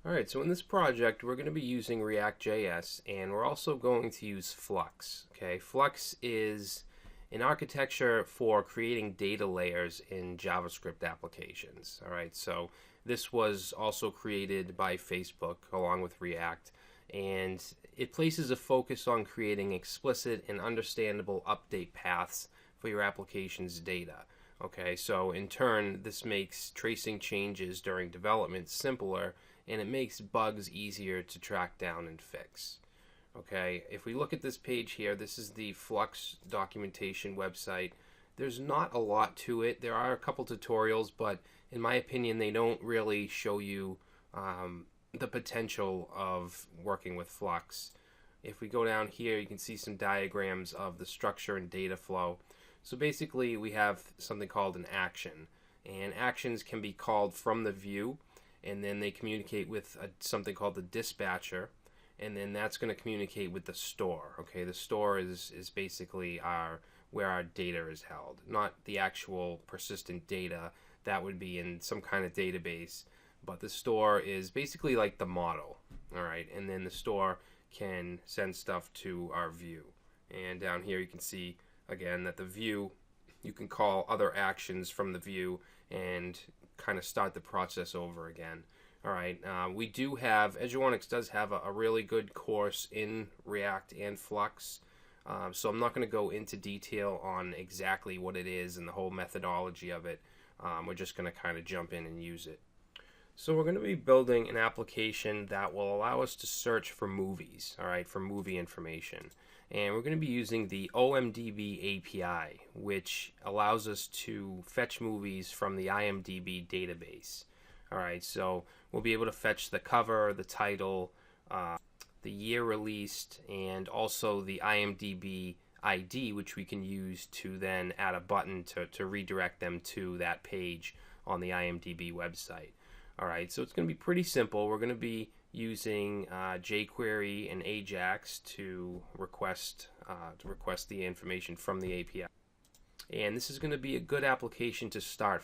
Alright, so in this project we're going to be using React.js and we're also going to use Flux. Okay, Flux is an architecture for creating data layers in JavaScript applications. Alright, so this was also created by Facebook along with React, and it places a focus on creating explicit and understandable update paths for your application's data. Okay, so in turn this makes tracing changes during development simpler, and it makes bugs easier to track down and fix. Okay, if we look at this page here, this is the Flux documentation website. There's not a lot to it. There are a couple tutorials, but in my opinion, they don't really show you the potential of working with Flux. If we go down here, you can see some diagrams of the structure and data flow. So basically, we have something called an action, and actions can be called from the view, and then they communicate with something called the dispatcher, and then that's going to communicate with the store. Okay, the store is basically where our data is held, not the actual persistent data. That would be in some kind of database, but the store is basically like the model. All right, and then the store can send stuff to our view. And down here you can see again that the view, you can call other actions from the view and kind of start the process over again. All right, we do have, Eduronics does have a really good course in React and Flux, so I'm not going to go into detail on exactly what it is and the whole methodology of it. We're just going to kind of jump in and use it. So we're going to be building an application that will allow us to search for movies, all right, for movie information. And we're going to be using the OMDB API, which allows us to fetch movies from the IMDb database. All right, so we'll be able to fetch the cover, the title, the year released, and also the IMDb ID, which we can use to then add a button to redirect them to that page on the IMDb website. All right, so it's going to be pretty simple. We're going to be using jQuery and Ajax to request the information from the API. And this is going to be a good application to start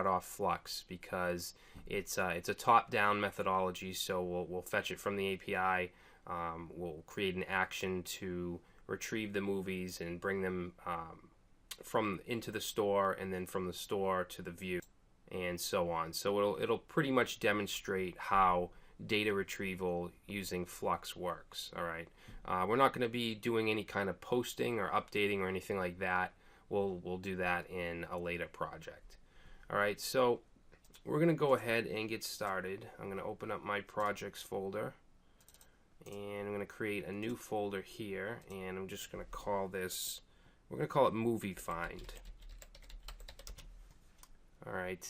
off Flux, because it's a top-down methodology. So we'll fetch it from the API. We'll create an action to retrieve the movies and bring them from into the store, and then from the store to the view, and so on. So it'll pretty much demonstrate how data retrieval using Flux works. All right, we're not going to be doing any kind of posting or updating or anything like that. We'll do that in a later project. All right, so we're going to go ahead and get started. I'm going to open up my projects folder, and I'm going to create a new folder here, and I'm just going to call this, we're going to call it Movie Find. All right,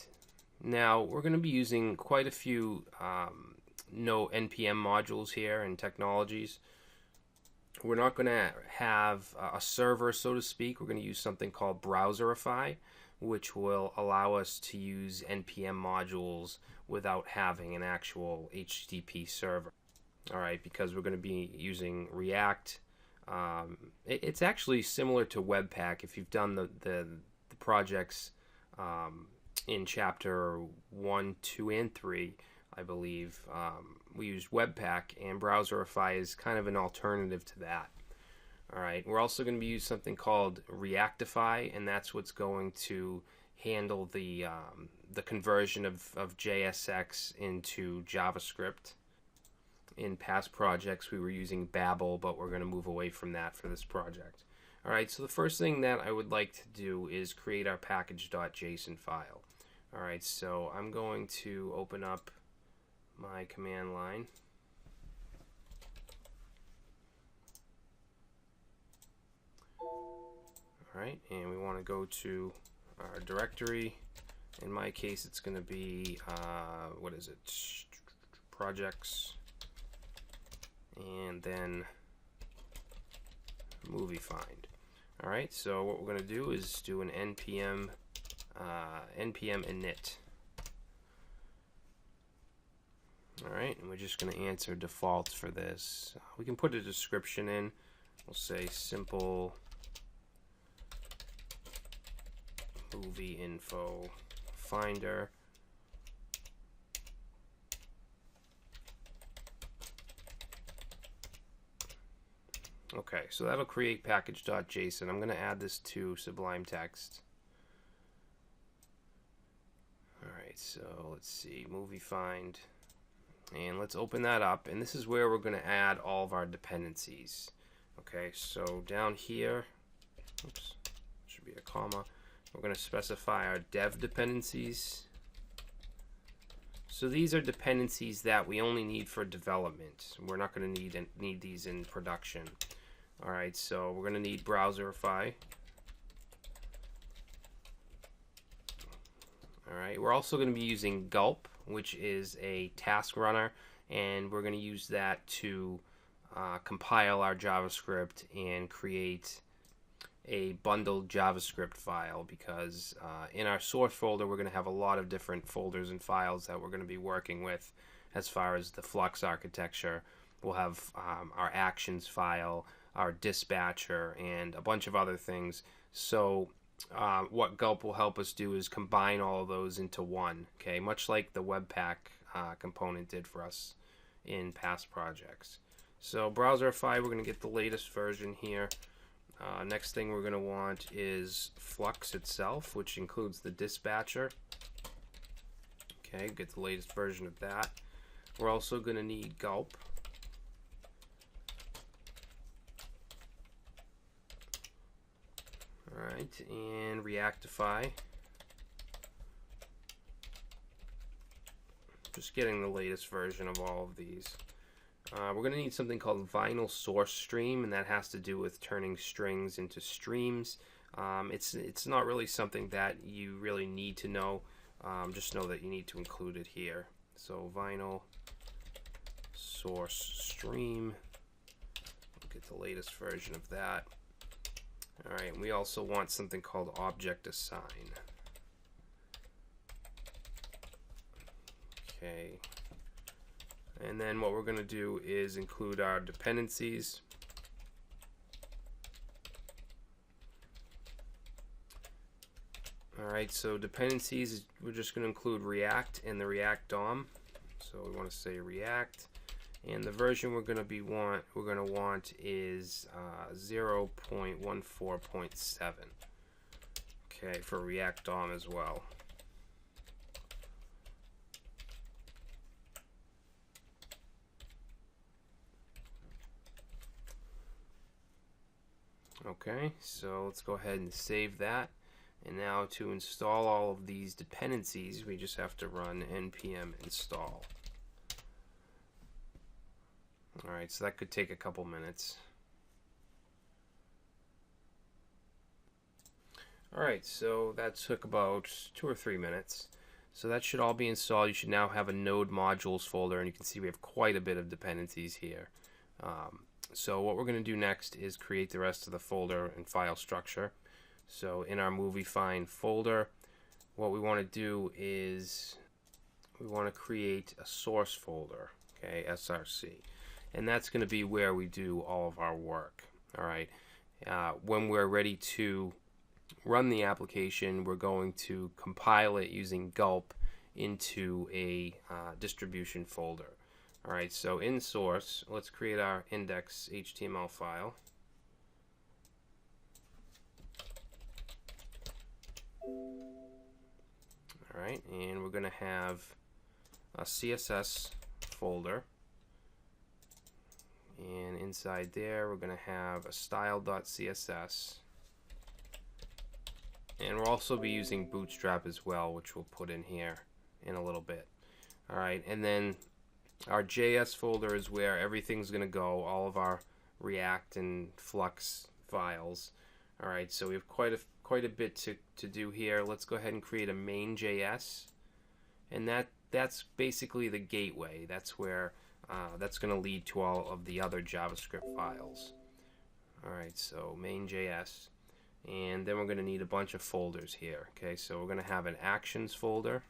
now we're going to be using quite a few no NPM modules here and technologies. We're not going to have a server, so to speak. We're going to use something called Browserify, which will allow us to use NPM modules without having an actual HTTP server. All right, because we're going to be using React. It's actually similar to Webpack. If you've done the projects in chapter 1, 2, and 3, I believe, we used Webpack, and Browserify is kind of an alternative to that. All right, we're also going to use something called Reactify, and that's what's going to handle the conversion of JSX into JavaScript. In past projects, we were using Babel, but we're going to move away from that for this project. All right, so the first thing that I would like to do is create our package.json file. All right, so I'm going to open up my command line. All right, and we want to go to our directory. In my case, it's going to be, what is it? Projects. And then Movie Find. All right, so what we're going to do is do an npm init. All right, and we're just going to answer defaults for this. We can put a description in. We'll say simple movie info finder. Okay, so that'll create package.json. I'm going to add this to Sublime Text. Alright, so let's see, movie find. And let's open that up. And this is where we're going to add all of our dependencies. Okay, so down here, oops, should be a comma. We're going to specify our dev dependencies. So these are dependencies that we only need for development. We're not going to need these in production. All right, so we're going to need browserify. All right, we're also going to be using Gulp, which is a task runner, and we're going to use that to compile our JavaScript and create a bundled JavaScript file, because in our source folder we're going to have a lot of different folders and files that we're going to be working with as far as the Flux architecture. We'll have our actions file, our dispatcher, and a bunch of other things. So what Gulp will help us do is combine all of those into one, okay, much like the Webpack component did for us in past projects. So browserify, we're going to get the latest version here. Next thing we're going to want is Flux itself, which includes the dispatcher. Okay, get the latest version of that. We're also going to need Gulp. Alright, and Reactify. Just getting the latest version of all of these. We're going to need something called vinyl source stream, and that has to do with turning strings into streams. It's not really something that you really need to know. Just know that you need to include it here. So vinyl source stream. We'll get the latest version of that. Alright, and we also want something called object assign. Okay. And then what we're going to do is include our dependencies. Alright, so dependencies, we're just going to include React and the React DOM. So we want to say React. And the version we're going to want is 0.14.7. Okay, for React DOM as well. Okay, so let's go ahead and save that. And now to install all of these dependencies, we just have to run npm install. Alright, so that could take a couple minutes. Alright, so that took about 2 or 3 minutes. So that should all be installed. You should now have a node modules folder, and you can see we have quite a bit of dependencies here. So what we're going to do next is create the rest of the folder and file structure. So in our movie find folder, what we want to do is we want to create a source folder, okay, src. And that's going to be where we do all of our work. All right. When we're ready to run the application, we're going to compile it using Gulp into a distribution folder. All right. So in source, let's create our index HTML file. All right, and we're going to have a CSS folder. And inside there, we're going to have a style.css. And we'll also be using Bootstrap as well, which we'll put in here in a little bit. All right, and then our JS folder is where everything's going to go, all of our React and Flux files. All right, so we have quite a bit to do here. Let's go ahead and create a main.js, and that's basically the gateway. That's where that's going to lead to all of the other JavaScript files. All right, so main.js, and then we're going to need a bunch of folders here. Okay, so we're going to have an actions folder.